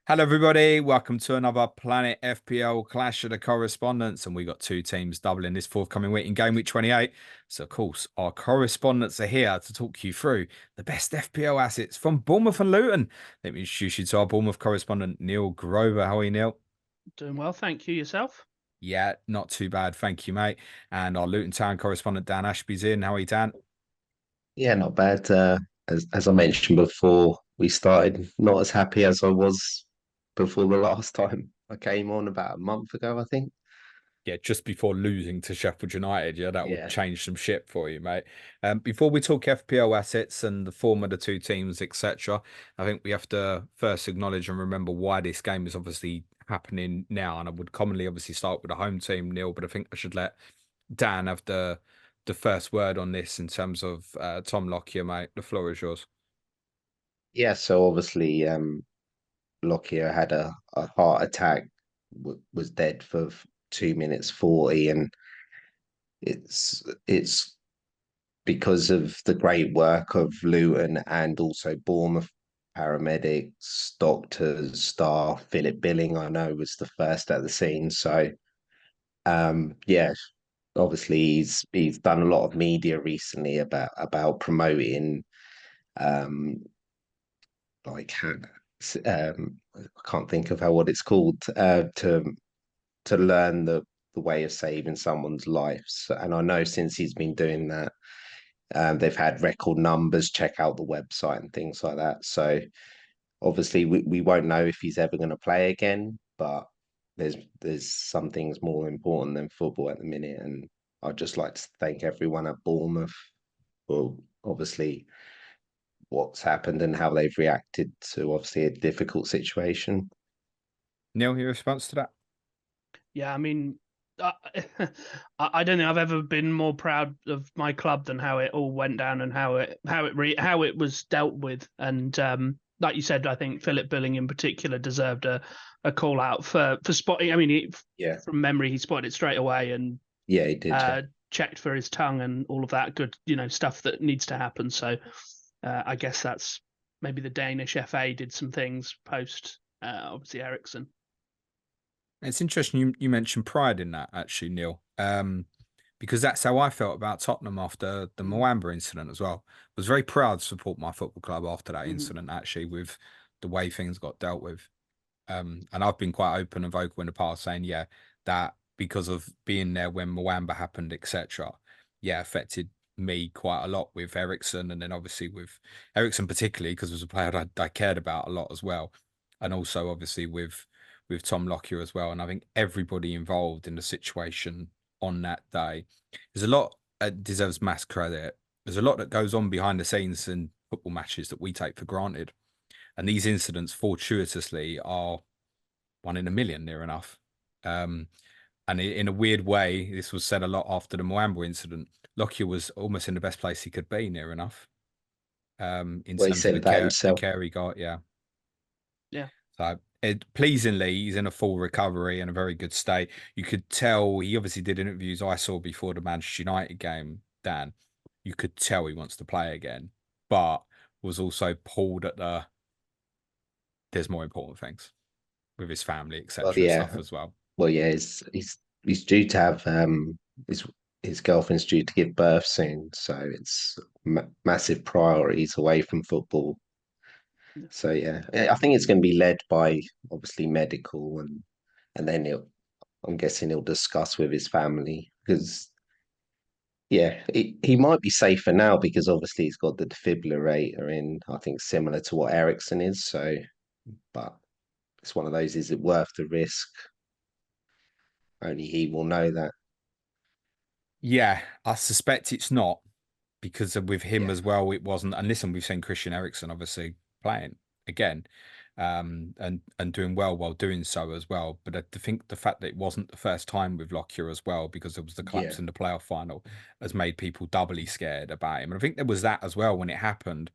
Hello, everybody. Welcome to another Planet FPL Clash of the Correspondents. And we got two teams doubling this forthcoming week in game week 28. So, of course, our correspondents are here to talk you through the best FPL assets from Bournemouth and Luton. Let me introduce you to our Bournemouth correspondent, Neil Grover. How are you, Neil? Doing well, thank you. Yourself? Yeah, not too bad. Thank you, mate. And our Luton Town correspondent, Dan Ashby's in. How are you, Dan? Yeah, not bad. As I mentioned before, we started not as happy as I was before the last time I came on about a month ago, I think. Yeah, just before losing to Sheffield United. Yeah, that would Yeah. change some shit for you, mate. Before we talk FPL assets and the form of the two teams, etc., I think we have to first acknowledge and remember why this game is obviously happening now. And I would commonly obviously start with the home team, Neil, but I think I should let Dan have the first word on this in terms of Tom Lockyer, mate. The floor is yours. Yeah, so obviously Lockyer had a heart attack, was dead for 2 minutes 40, and it's because of the great work of Luton and also Bournemouth paramedics, doctors, staff. Philip Billing, I know, was the first at the scene. So yeah, obviously he's done a lot of media recently about promoting um like I can't think of how what it's called to learn the way of saving someone's life. And I know since he's been doing that, they've had record numbers. Check out the website and things like that. So obviously we won't know if he's ever going to play again, but there's some things more important than football at the minute, and I'd just like to thank everyone at Bournemouth for obviously what's happened and how they've reacted to obviously a difficult situation. Neil, your response to that? Yeah, I mean, I, I don't think I've ever been more proud of my club than how it all went down and how it was dealt with. And like you said, I think Philip Billing in particular deserved a call out for spotting. I mean, Yeah, from memory, he spotted it straight away and yeah, he did. Yeah, checked for his tongue and all of that good, stuff that needs to happen. So I guess that's maybe the Danish FA did some things post obviously Ericsson. It's interesting you mentioned pride in that, actually, Neil. Because that's how I felt about Tottenham after the Mwamba incident as well. I was very proud to support my football club after that Mm-hmm. incident, actually, with the way things got dealt with. And I've been quite open and vocal in the past saying, yeah, that because of being there when Mwamba happened, etc., yeah, affected me quite a lot with Ericsson, and then obviously with Ericsson particularly because it was a player I cared about a lot as well, and also obviously with Tom Lockyer as well. And I think everybody involved in the situation on that day, there's a lot deserves mass credit. There's a lot that goes on behind the scenes in football matches that we take for granted. And these incidents, fortuitously, are one in a million, near enough. Um, and in a weird way, this was said a lot after the Mwamba incident. Lockyer was almost in the best place he could be, near enough. In well, he terms of said that the himself. care he got, yeah. Yeah. So pleasingly, he's in a full recovery and a very good state. You could tell he obviously did interviews I saw before the Manchester United game, Dan. You could tell he wants to play again, but was also pulled at there's more important things with his family, Well, etc. yeah, stuff as well. well, yeah, he's due to have his his girlfriend's due to give birth soon, so it's massive priorities away from football. So yeah, I think it's going to be led by obviously medical, and then I'm guessing he'll discuss with his family because yeah, he might be safer now because obviously he's got the defibrillator in. I think similar to what Ericsson is. So, but it's one of those. Is it worth the risk? Only he will know that. Yeah, I suspect it's not because with him Yeah, as well, it wasn't. And listen, we've seen Christian Eriksen obviously playing again, and doing well while doing so as well. But I think the fact that it wasn't the first time with Lockyer as well, because there was the collapse yeah, in the playoff final, has made people doubly scared about him. And I think there was that as well when it happened.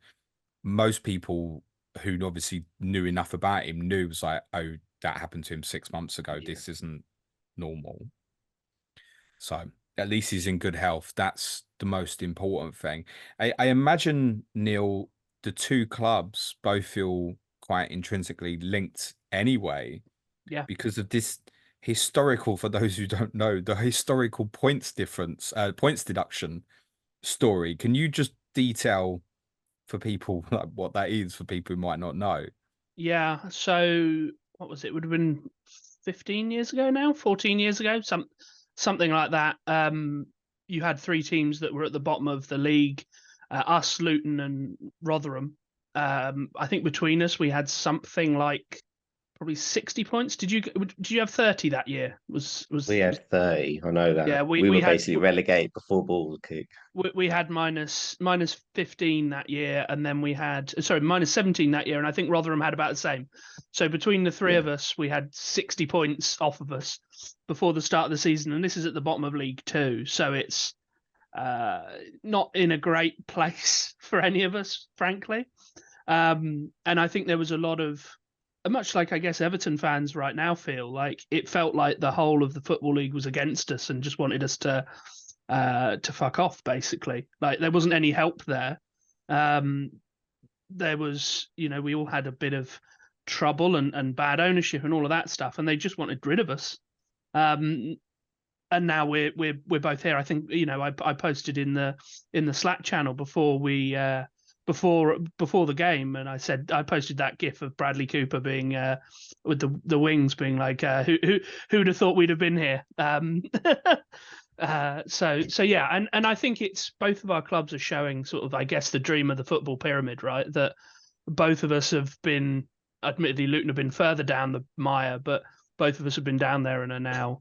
Most people who obviously knew enough about him knew it was like, oh, that happened to him 6 months ago. yeah. This isn't normal. So at least he's in good health. That's the most important thing. I imagine, Neil, the two clubs both feel quite intrinsically linked anyway. Yeah. Because of this historical, for those who don't know, the historical points difference, points deduction story. Can you just detail for people like, what that is for people who might not know? Yeah. So what was it? It would have been 15 years ago now, 14 years ago, something like that. You had three teams that were at the bottom of the league, us, Luton, and Rotherham. I think between us we had something like probably 60 points. Did you have 30 that year? We had 30. I know that. Yeah, we we were had basically relegated before ball kick. we had minus 15 that year, and then we had minus 17 that year, and I think Rotherham had about the same. So between the three of us, we had 60 points off of us before the start of the season, and this is at the bottom of League Two, so it's not in a great place for any of us, frankly. And I think there was a lot of, much like I guess Everton fans right now feel, like it felt like the whole of the Football League was against us and just wanted us to fuck off, basically. Like there wasn't any help there. There was, we all had a bit of trouble and bad ownership and all of that stuff, and they just wanted rid of us. And now we're both here. I think I posted in the Slack channel before we before the game, and I posted that GIF of Bradley Cooper being with the wings, being like, who'd have thought we'd have been here? So yeah, and I think it's both of our clubs are showing sort of, I guess, the dream of the football pyramid, right? That both of us have been, admittedly, Luton have been further down the mire, but both of us have been down there and are now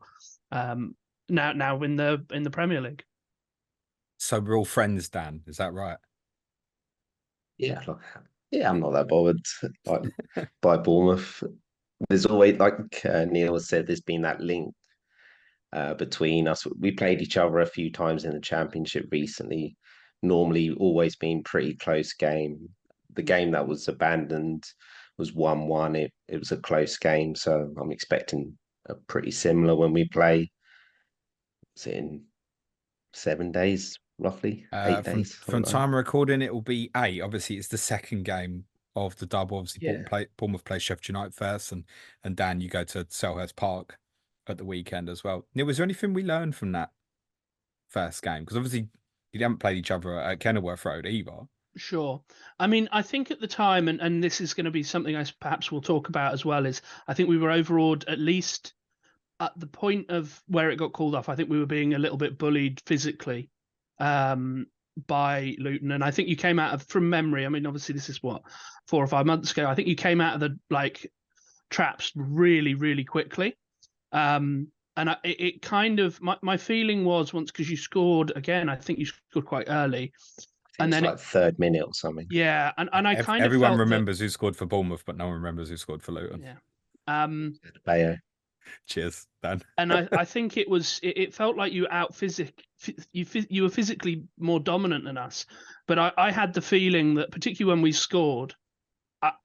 now in the Premier League. So we're all friends, Dan. Is that right? Yeah, I'm not that bothered by Bournemouth. There's always, like Neil has said, there's been that link between us. We played each other a few times in the Championship recently. Normally, always been pretty close game. The game that was abandoned was 1-1. It was a close game, so I'm expecting a pretty similar when we play. It's in 7 days, roughly 8 days. From time of recording, it will be 8. Obviously, it's the second game of the double. Obviously, Bournemouth play Sheffield United first, and Dan, you go to Selhurst Park at the weekend as well. Neil, was there anything we learned from that first game? Because obviously, you haven't played each other at Kenilworth Road either. Sure. I mean, I think at the time, and this is going to be something I perhaps we'll talk about as well, is I think we were overawed, at least at the point of where it got called off. I think we were being a little bit bullied physically by Luton, and I think you came out of, from memory, I mean, obviously this is 4 or 5 months ago, I think you came out of the traps really, really quickly. And it kind of, my feeling was, once, because you scored again, I think you scored quite early. And then like third minute or something. Yeah, and I kind of everyone remembers who scored for Bournemouth, but no one remembers who scored for Luton. Yeah. Bayo. Cheers, Dan. And I think it felt like you you were physically more dominant than us, but I had the feeling that, particularly when we scored,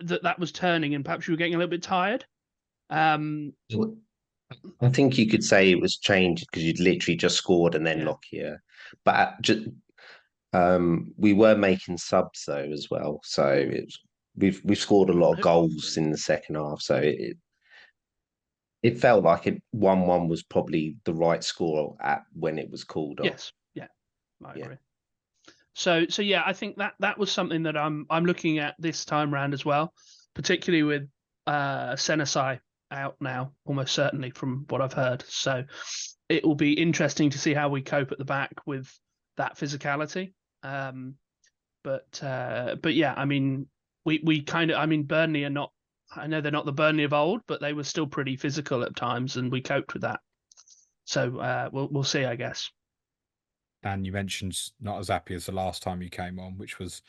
that was turning, and perhaps you were getting a little bit tired. I think you could say it was changed because you'd literally just scored and then Lockyer, but we were making subs though as well, so we've scored a lot of goals in the second half, so it felt like 1-1 was probably the right score when it was called off. Yes, yeah, I agree. So yeah, I think that was something that I'm looking at this time round as well, particularly with Senesi out now, almost certainly, from what I've heard. So it will be interesting to see how we cope at the back with that physicality. But yeah, I mean, we kind of, I mean, Burnley are not, I know they're not the Burnley of old, but they were still pretty physical at times, and we coped with that. So we'll see, I guess. Dan, you mentioned not as happy as the last time you came on, which was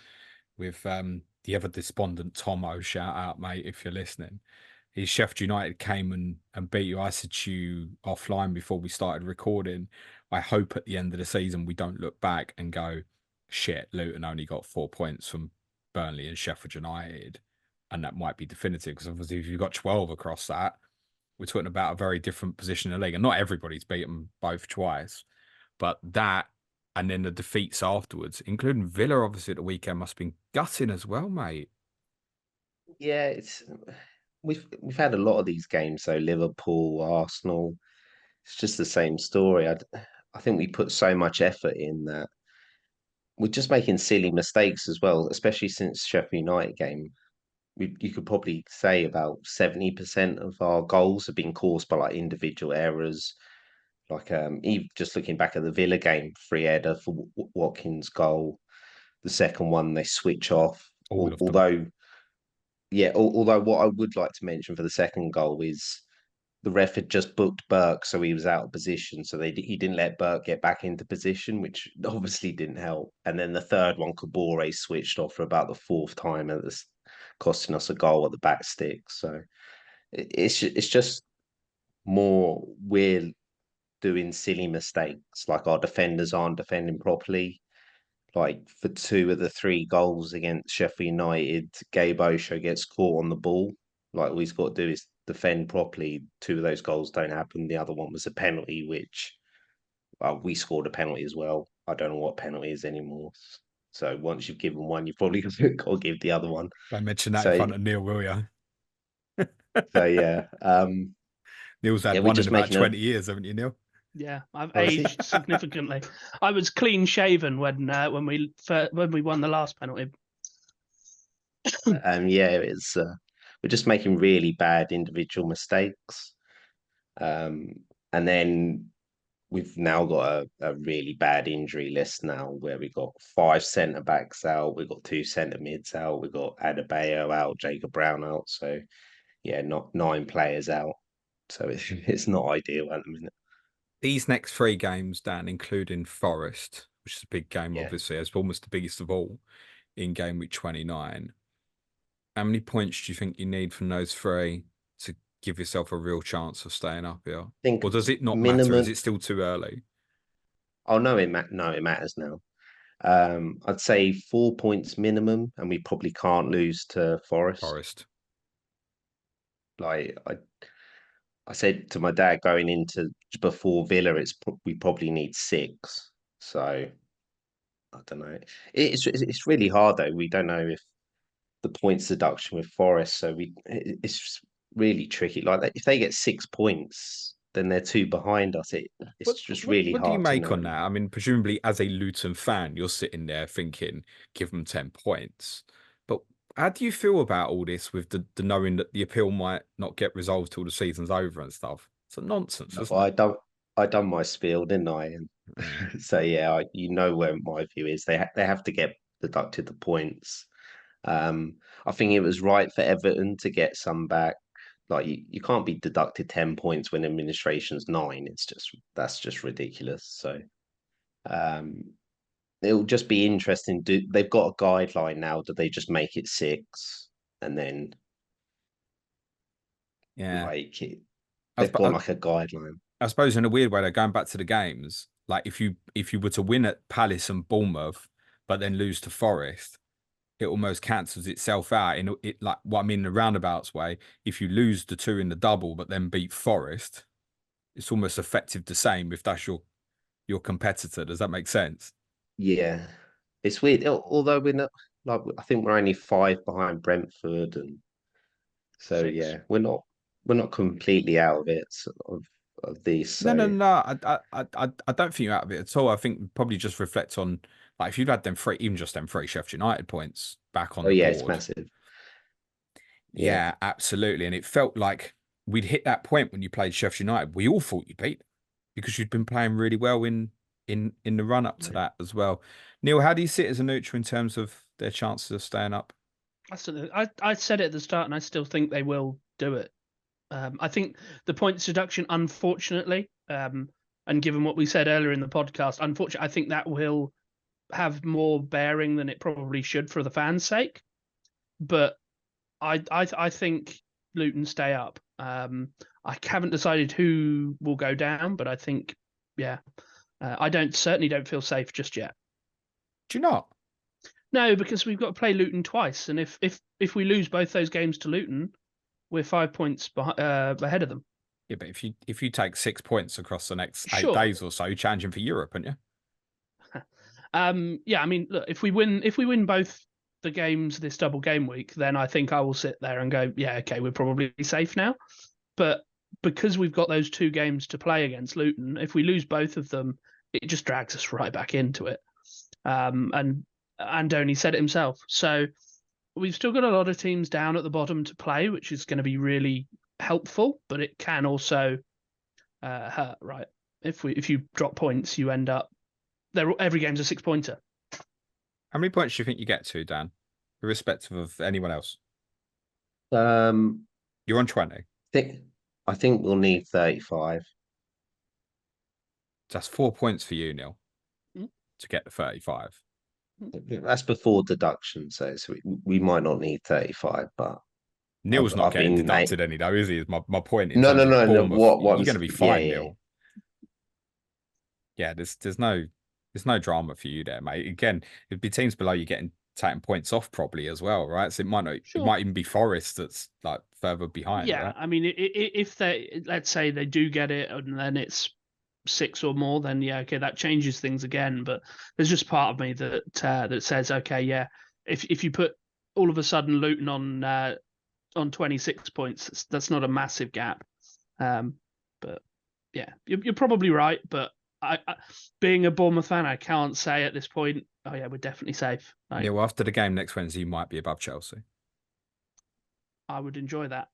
with the ever despondent Tomo. Shout out, mate, if you're listening. His Sheffield United came and beat you. I said to you offline before we started recording, I hope at the end of the season we don't look back and go, shit, Luton only got 4 points from Burnley and Sheffield United. And that might be definitive, because obviously if you've got 12 across that, we're talking about a very different position in the league. And not everybody's beaten both twice. But that, and then the defeats afterwards, including Villa, obviously, at the weekend, must have been gutting as well, mate. Yeah, we've had a lot of these games, so Liverpool, Arsenal. It's just the same story. I think we put so much effort in that we're just making silly mistakes as well, especially since Sheffield United game. You could probably say about 70% of our goals have been caused by like individual errors. Like even just looking back at the Villa game, free header for Watkins' goal. The second one they switch off. All of them. Although, yeah, although what I would like to mention for the second goal is the ref had just booked Burke, so he was out of position. So he didn't let Burke get back into position, which obviously didn't help. And then the third one, Kabore switched off for about the fourth time, and it's costing us a goal at the back stick. So it's just more we're doing silly mistakes, like our defenders aren't defending properly. Like for two of the three goals against Sheffield United, Gabe Osho gets caught on the ball. Like all he's got to do is defend properly. Two of those goals don't happen. The other one was a penalty, which we scored a penalty as well. I don't know what penalty is anymore. So once you've given one, you've probably got to give the other one. Don't mention that So, in front of Neil, will you? so yeah, Neil's had yeah, we're one in just about making 20 years, haven't you, Neil? Yeah, I've Oh, is it? aged significantly. I was clean shaven when we won the last penalty. yeah, it's we're just making really bad individual mistakes, and then we've now got a really bad injury list now, where we got 5 centre backs out, we've got 2 centre mids out, we've got Adebayo out, Jacob Brown out, so yeah, not 9 players out, so it's not ideal at the minute. These next 3 games, Dan, including Forest, which is a big game, Yeah. obviously, it's almost the biggest of all in game week 29. How many points do you think you need from those 3 to give yourself a real chance of staying up here? Think Or does it not matter? minimum. Is it still too early? Oh no, it matters now. I'd say 4 points minimum, and we probably can't lose to Forest. Like I said to my dad going into before Villa, we probably need 6. So I don't know. It's really hard though. We don't know if the points deduction with Forest, so it's really tricky. Like if they get 6 points, then they're 2 behind us. It's just really what do you hard to make know. on that? I mean, presumably as a Luton fan, you're sitting there thinking, give them 10 points. But how do you feel about all this with the knowing that the appeal might not get resolved till the season's over and stuff? It's a nonsense, isn't it? I done my spiel, didn't I? And so yeah, you know where my view is. They have to get deducted the points. I think it was right for Everton to get some back. Like you can't be deducted 10 points when administration's 9. That's just ridiculous. So it'll just be interesting. They've got a guideline now? Do they just make it 6 and then like they've got like a guideline? I suppose in a weird way, they're going back to the games. Like if you were to win at Palace and Bournemouth, but then lose to Forest, it almost cancels itself out. In it, like what I mean, in the roundabouts way, if you lose the 2 in the double, but then beat Forest, it's almost effective the same if that's your competitor. Does that make sense? Yeah, it's weird. Although we're not like I think we're only 5 behind Brentford, and so 6. yeah, we're not completely out of it of these. So No. I don't think you're out of it at all. I think probably just reflect on like if you'd had them 3, even just them 3 Sheffield United points back on the yeah, board. it's massive. Yeah, absolutely. And it felt like we'd hit that point when you played Sheffield United. We all thought you'd beat them because you'd been playing really well in the run up to that as well. Neil, how do you sit as a neutral in terms of their chances of staying up? I said it at the start, and I still think they will do it. I think the points deduction, unfortunately, and given what we said earlier in the podcast, unfortunately, I think that will have more bearing than it probably should for the fans' sake. But I think Luton stay up. I haven't decided who will go down, but I think, yeah, I certainly don't feel safe just yet. Do you not? No, because we've got to play Luton twice, and if we lose both those games to Luton, we're 5 points ahead of them. Yeah, but if you take 6 points across the next 8 Sure. days or so, you're challenging for Europe, aren't you? Yeah, I mean, look, if we win both the games this double game week, then I think I will sit there and go, yeah, okay, we're probably safe now. But because we've got those 2 games to play against Luton, if we lose both of them, it just drags us right back into it. And Andoni said it himself. So we've still got a lot of teams down at the bottom to play, which is going to be really helpful, but it can also hurt, right? If you drop points, you end up every game's a 6-pointer. How many points do you think you get to, Dan, irrespective of anyone else? You're on 20. I think we'll need 35. That's 4 points for you, Neil, Mm. to get the 35. That's before deduction, so we might not need 35, but Neil's not I've getting been deducted any though, is he? Is my point. In No, terms no, of no, no. Bournemouth, What you're going to be fine, yeah. Neil. Yeah, there's no drama for you there, mate. Again, it'd be teams below you getting taking points off probably as well, right? So it might not, Sure. it might even be Forest that's like further behind. Yeah, right? I mean, if they, let's say they do get it and then it's 6 or more, then yeah, okay, that changes things again. But there's just part of me that that says, okay, yeah, if you put all of a sudden Luton on 26 points, that's not a massive gap. But yeah, you're probably right. But I, being a Bournemouth fan, I can't say at this point, oh yeah, we're definitely safe. Yeah, well, after the game next Wednesday, you might be above Chelsea. I would enjoy that.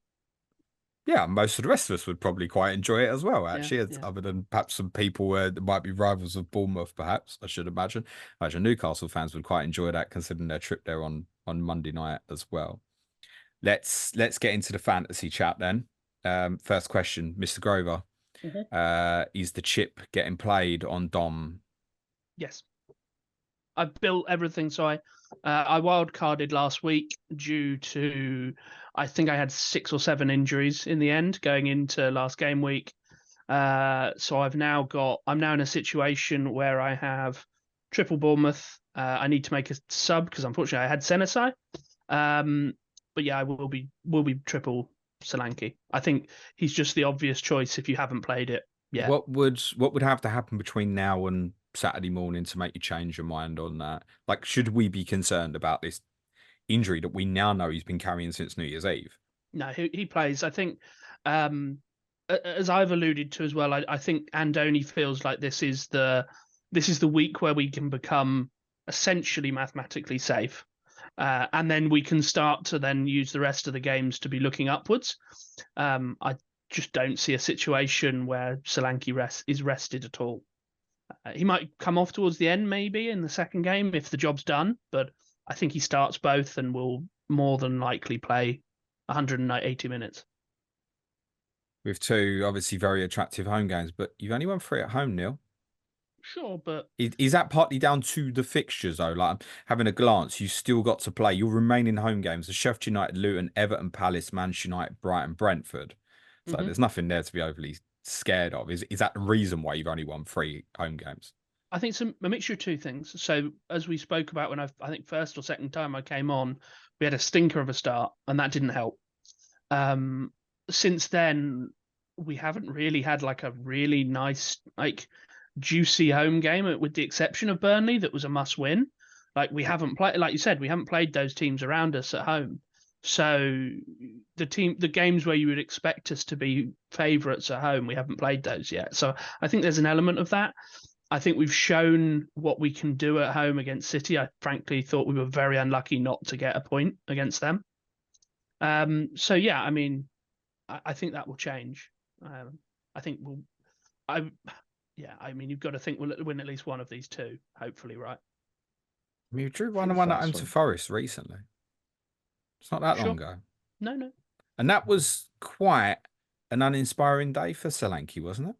Yeah, most of the rest of us would probably quite enjoy it as well, Yeah, actually, yeah. other than perhaps some people that might be rivals of Bournemouth, perhaps, I should imagine. I imagine Newcastle fans would quite enjoy that, considering their trip there on Monday night as well. Let's get into the fantasy chat then. First question, Mr. Grover. Is the chip getting played on Dom? Yes. I've built everything, so I wildcarded last week due to, I think I had 6 or 7 injuries in the end going into last game week. So I'm now in a situation where I have triple Bournemouth. I need to make a sub because unfortunately I had Senesi. But yeah, I will be triple Solanke. I think he's just the obvious choice if you haven't played it. Yeah. What would have to happen between now and Saturday morning to make you change your mind on that? Like, should we be concerned about this injury that we now know he's been carrying since New Year's Eve? No, he plays. I think, as I've alluded to as well, I think Andoni feels like this is the week where we can become essentially mathematically safe. And then we can start to then use the rest of the games to be looking upwards. I just don't see a situation where Solanke is rested at all. He might come off towards the end, maybe in the second game if the job's done, but I think he starts both and will more than likely play 180 minutes. With 2 obviously very attractive home games, but you've only won 3 at home, Neil. Sure, but is that partly down to the fixtures though? Like, having a glance, you still got to play your remaining home games: the Sheffield United, Luton, Everton, Palace, Manchester United, Brighton, Brentford. So there's nothing there to be overly scared of. Is that the reason why you've only won 3 home games? I think it's a mixture of 2 things. So as we spoke about when I think first or second time I came on, we had a stinker of a start and that didn't help. Since then, we haven't really had like a really nice, like juicy home game, with the exception of Burnley that was a must win. Like we haven't played, like you said, we haven't played those teams around us at home. So the games where you would expect us to be favourites at home, we haven't played those yet. So I think there's an element of that. I think we've shown what we can do at home against City. I frankly thought we were very unlucky not to get a point against them. So yeah, I mean, I think that will change. I think I mean, you've got to think we'll win at least one of these 2, hopefully, right? I mean, you drew 1-1 at home to Forest recently. It's not that long ago. No. And that was quite an uninspiring day for Solanke, wasn't it?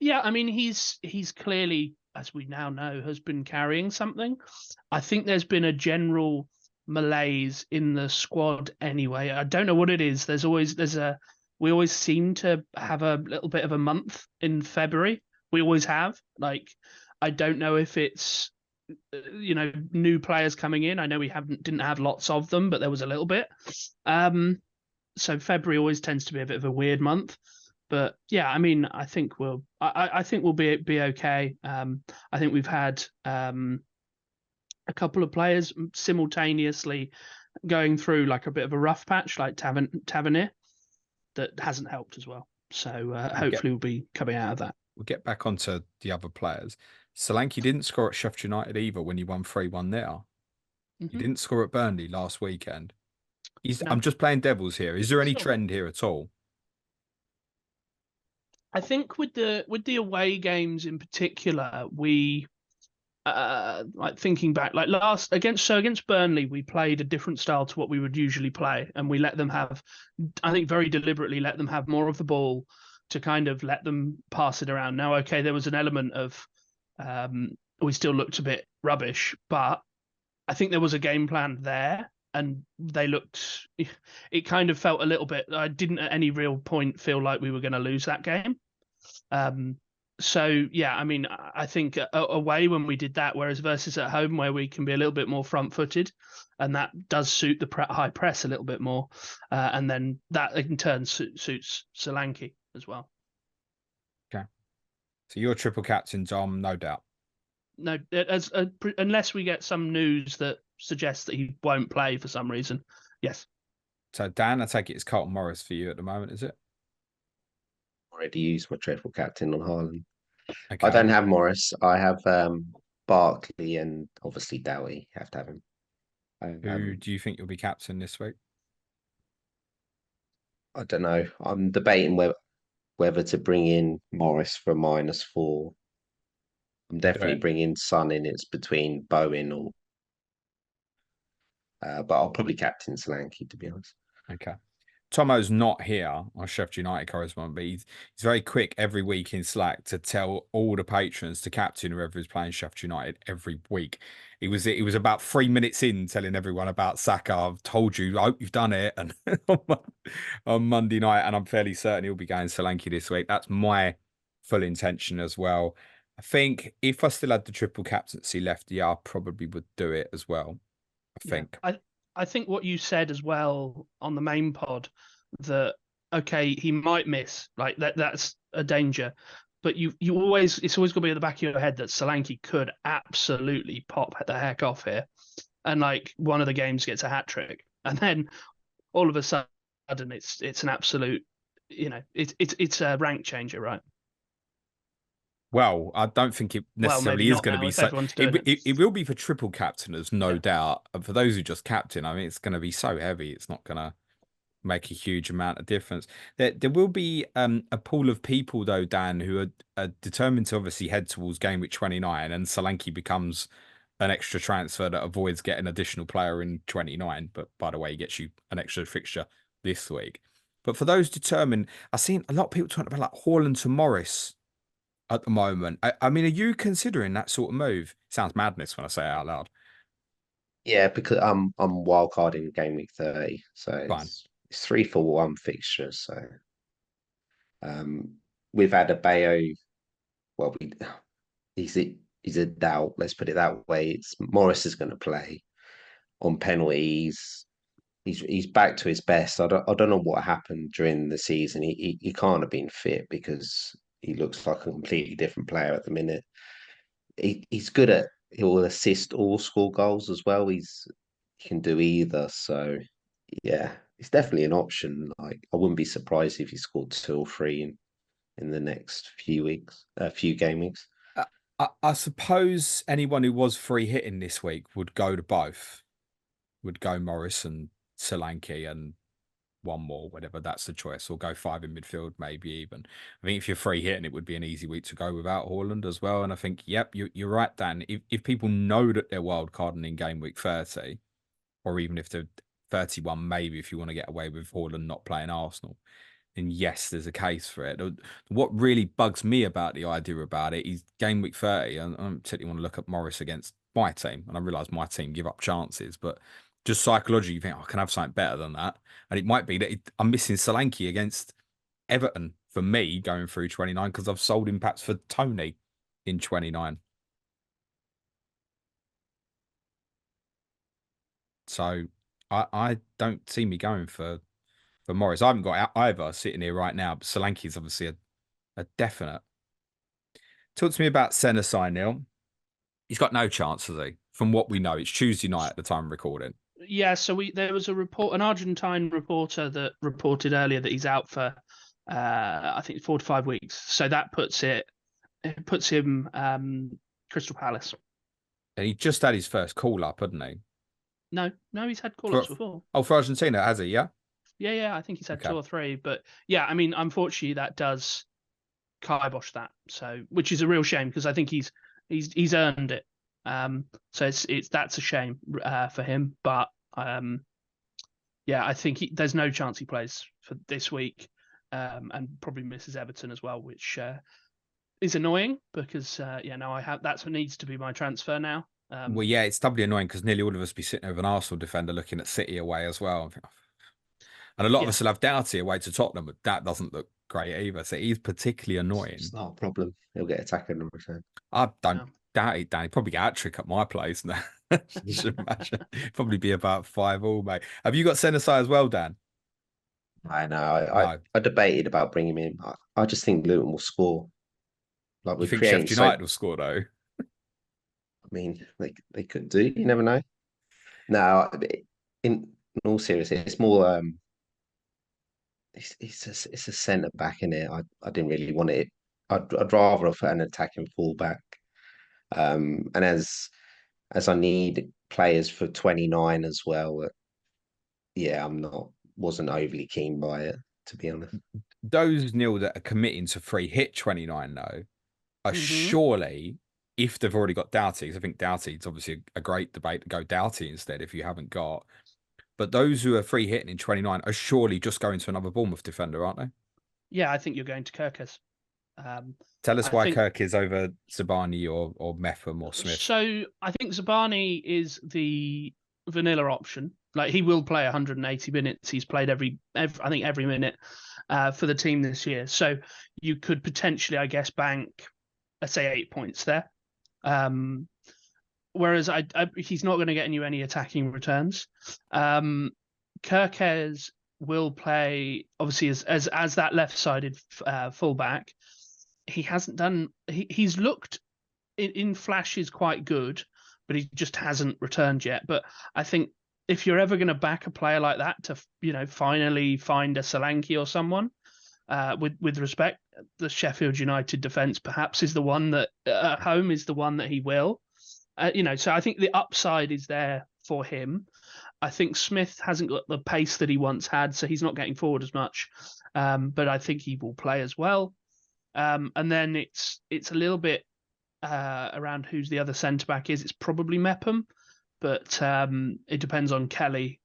Yeah, I mean, he's clearly, as we now know, has been carrying something. I think there's been a general malaise in the squad anyway. I don't know what it is. We always seem to have a little bit of a month in February. We always have. Like, I don't know if it's, new players coming in. I know we didn't have lots of them, but there was a little bit. So February always tends to be a bit of a weird month. But yeah, I mean, I think we'll be okay. I think we've had a couple of players simultaneously going through like a bit of a rough patch, like Tavernier, that hasn't helped as well. So hopefully we'll be coming out of that. We'll get back onto the other players. Solanke didn't score at Sheffield United either when he won 3-1 there. He didn't score at Burnley last weekend. No. I'm just playing devils here. Is there any Sure. trend here at all? I think with the away games in particular, we like thinking back, like against Burnley, we played a different style to what we would usually play, and we let them have, I think very deliberately let them have more of the ball to kind of let them pass it around. Now, okay, there was an element of we still looked a bit rubbish, but I think there was a game plan there, and they looked. It kind of felt a little bit. I didn't at any real point feel like we were going to lose that game. So yeah, I mean, I think away when we did that, whereas versus at home where we can be a little bit more front-footed, and that does suit the high press a little bit more, and then that in turn suits Solanke as well. Okay, so you're triple captain, Dom, no doubt. No, unless we get some news that suggests that he won't play for some reason. Yes. So Dan, I take it it's Carlton Morris for you at the moment, is it? Already used my triple captain on Haaland. Okay. I don't have Morris. I have Barkley and obviously Doughty. Have to have him. Who do you think you'll be captain this week? I don't know. I'm debating whether to bring in Morris for -4. I'm definitely bringing Son in. It's between Bowen or, but I'll probably captain Solanke, to be honest. Okay. Tomo's not here, our Sheffield United correspondent, but he's very quick every week in Slack to tell all the patrons to captain whoever is playing Sheffield United every week. It was about 3 minutes in telling everyone about Saka. I've told you, I hope you've done it. And on Monday night, and I'm fairly certain he'll be going Solanke this week. That's my full intention as well. I think if I still had the triple captaincy left, yeah, I probably would do it as well. I think. Yeah, I think what you said as well on the main pod, that okay, he might miss, like that's a danger, but it's always going to be at the back of your head that Solanke could absolutely pop the heck off here, and like one of the games gets a hat trick, and then all of a sudden it's an absolute, it's a rank changer, right? Well, I don't think it necessarily is going to be so. It will be for triple captainers, no doubt. And for those who just captain, I mean, it's going to be so heavy. It's not going to make a huge amount of difference. There will be a pool of people, though, Dan, who are determined to obviously head towards game week 29, and Solanke becomes an extra transfer that avoids getting an additional player in 29. But by the way, he gets you an extra fixture this week. But for those determined, I've seen a lot of people talking about like Haaland to Morris at the moment. I mean, are you considering that sort of move? Sounds madness when I say it out loud. Yeah, because I'm wildcarding game week 30, so Fine. it's 3-for-1 fixtures. So we've had a Bayo. Well, he's a doubt. Let's put it that way. It's Morris is going to play on penalties. He's back to his best. I don't know what happened during the season. He can't have been fit because he looks like a completely different player at the minute. He's good at, he'll assist or score goals as well. He can do either. So yeah, it's definitely an option. Like I wouldn't be surprised if he scored 2 or 3 in the next few game weeks. I suppose anyone who was free hitting this week would go to both. Would go Morris and Solanke and one more, whatever that's the choice, or go 5 in midfield, maybe even. I think if you're free hitting, it would be an easy week to go without Haaland as well. And I think, yep, you're right, Dan. If people know that they're wild carding in game week 30, or even if they're 31, maybe if you want to get away with Haaland not playing Arsenal, then yes, there's a case for it. What really bugs me about the idea about it is game week 30, and I particularly want to look at Morris against my team, and I realise my team give up chances, but just psychologically, you think, I can have something better than that. And it might be that I'm missing Solanke against Everton for me going through 29 because I've sold him perhaps for Tony in 29. So I don't see me going for Morris. I haven't got either sitting here right now, but Solanke is obviously a definite. Talk to me about Senesi, Neil. He's got no chance, has he? from what we know. It's Tuesday night at the time of recording. Yeah, so there was an Argentine reporter that reported earlier that he's out for I think 4 to 5 weeks. So that puts him Crystal Palace. And he just had his first call up, hadn't he? No, he's had call ups before. Oh, for Argentina, has he? Yeah. Yeah, I think he's had 2 or 3. But yeah, I mean, unfortunately, that does kibosh that. So, which is a real shame because I think he's earned it. So that's a shame for him. But yeah, I think there's no chance he plays for this week, and probably misses Everton as well, which is annoying because that's what needs to be my transfer now. Well, yeah, it's doubly annoying because nearly all of us be sitting with an Arsenal defender looking at City away as well. And a lot of us will have Doughty away to Tottenham, but that doesn't look great either. So he's particularly annoying. It's not a problem. He'll get attacking in return. I don't doubt it, Danny. Probably get a hat-trick at my place now. You should imagine. Probably be about 5-5, mate. Have you got Senesi as well, Dan? I know. I debated about bringing him in. I just think Luton will score. Like you think Sheffield United will score, though? I mean, they could do. You never know. No, in all seriousness, it's more. It's a centre back in it. I didn't really want it. I'd rather have an attacking fullback. And as I need players for 29 as well. Yeah, wasn't overly keen by it, to be honest. Those, Neil, that are committing to free hit 29 though are surely, if they've already got Doughty, because I think Doughty is obviously a great debate to go Doughty instead if you haven't got. But those who are free hitting in 29 are surely just going to another Bournemouth defender, aren't they? Yeah, I think you're going to Kirkes. Tell us why Kirk is over Zabani or Metham or Smith. So I think Zabani is the vanilla option. Like he will play 180 minutes. He's played every minute for the team this year. So you could potentially, I guess, bank, let's say 8 points there. Whereas he's not going to get you any attacking returns. Kirkes will play obviously as that left-sided fullback. He hasn't done. He's looked in flashes quite good, but he just hasn't returned yet. But I think if you're ever going to back a player like that to finally find a Solanke or someone, with respect, the Sheffield United defence perhaps is the one that at home is the one that he will. So I think the upside is there for him. I think Smith hasn't got the pace that he once had, so he's not getting forward as much. But I think he will play as well. And then it's a little bit around who's the other centre back is. It's probably Mepham, but it depends on Kelly,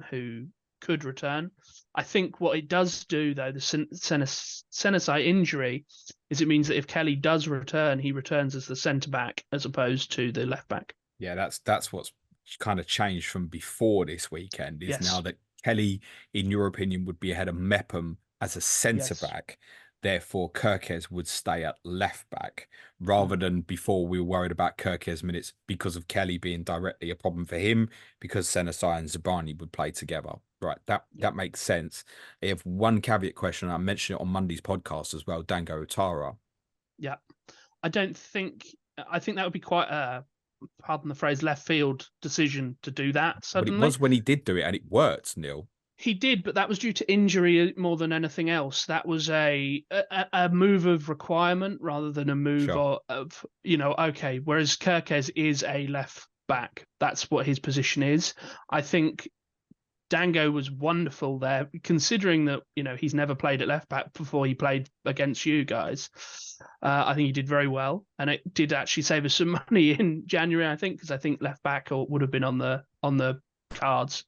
who could return. I think what it does do, though, the Senesi injury, is it means that if Kelly does return, he returns as the centre back as opposed to the left back. Yeah, that's what's kind of changed from before this weekend. Is now that Kelly, in your opinion, would be ahead of Mepham as a centre back. Therefore, Kirkes would stay at left back rather than before we were worried about Kirkes minutes because of Kelly being directly a problem for him because Senesi and Zabani would play together. Right, that makes sense. I have one caveat question. I mentioned it on Monday's podcast as well. Dango Utara. Yeah, I think that would be quite a, pardon the phrase, left field decision to do that suddenly. But it was when he did do it and it worked, Neil. He did, but that was due to injury more than anything else. That was a move of requirement rather than a move of okay. Whereas Kirkes is a left back. That's what his position is. I think Dango was wonderful there, considering that he's never played at left back before he played against you guys. I think he did very well, and it did actually save us some money in January. I think because I think left back would have been on the cards.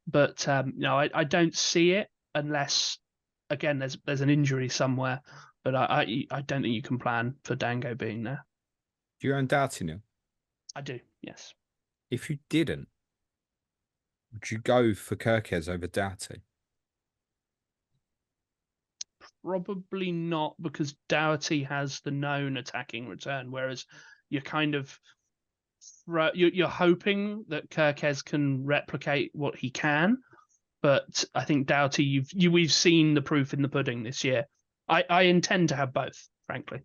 But I don't see it unless, again, there's an injury somewhere. But I don't think you can plan for Dango being there. Do you own Doughty now? I do, yes. If you didn't, would you go for Kirkes over Doughty? Probably not, because Doughty has the known attacking return, whereas you're kind of you're hoping that Kirkes can replicate what he can, but I think Doughty, we've seen the proof in the pudding this year. I intend to have both, frankly.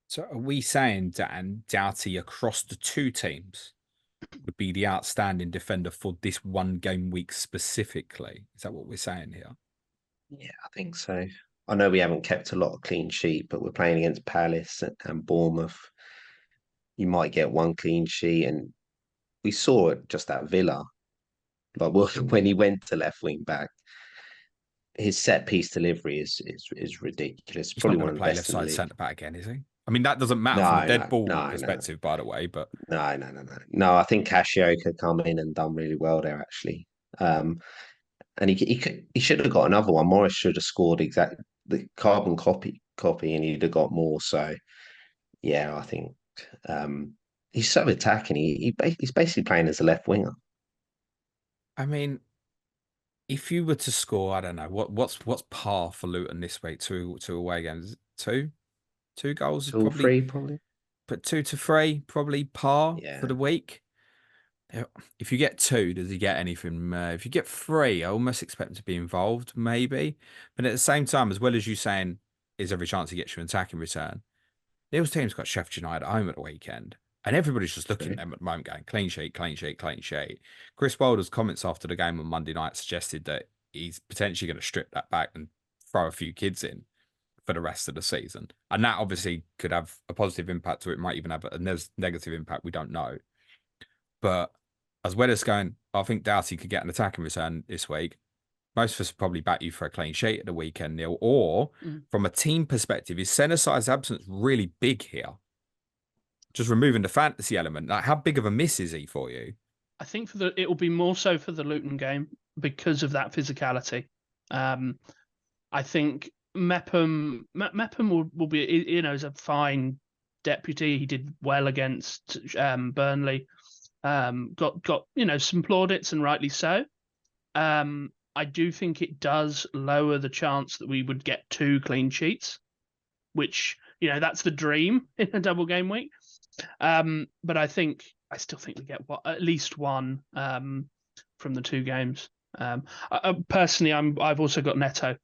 So are we saying, Dan, Doughty across the two teams? would be the outstanding defender for this one game week specifically. Is that what we're saying here? Yeah, I think so. I know we haven't kept a lot of clean sheet, but we're playing against Palace and Bournemouth. You might get one clean sheet, and we saw it just at Villa. Like when he went to left wing back, his set piece delivery is ridiculous. He's not Probably going one to of the play best left in the side league. centre back again, is he? I mean, that doesn't matter from a No, dead ball no, no, perspective, by the way. But no. I think Cassioka come in and done really well there actually. And he should have got another one. Morris should have scored exactly the carbon copy, and he'd have got more. So yeah, I think he's so attacking. He's basically playing as a left winger. I mean, if you were to score, I don't know what's par for Luton this week. Two away games. Two goals is 2 or probably, 3 probably. but 2 to 3 probably par for Yeah. the week. If you get 2, does he get anything? If you get 3, I almost expect him to be involved, maybe. But at the same time, as well as you saying, is every chance he gets you an attacking return? Neil's team's got Sheffield United at home at the weekend, and everybody's just looking at them at the moment going, clean sheet, clean sheet, clean sheet. Chris Wilder's comments after the game on Monday night suggested that he's potentially going to strip that back and throw a few kids in for the rest of the season. And that obviously could have a positive impact, or it might even have a negative impact. We don't know. But as well as going, I think Doughty could get an attacking return this week. Most of us probably back you for a clean sheet at the weekend, Neil. Or from a team perspective, is Senesi's absence really big here? Just removing the fantasy element. Like, how big of a miss is he for you? I think it will be more so for the Luton game because of that physicality. I think Mepham will be, is a fine deputy. He did well against Burnley. Got some plaudits, and rightly so. I do think it does lower the chance that we would get 2 clean sheets, which that's the dream in a double game week. But I still think we get at least one from the 2 games. Personally, I've also got Neto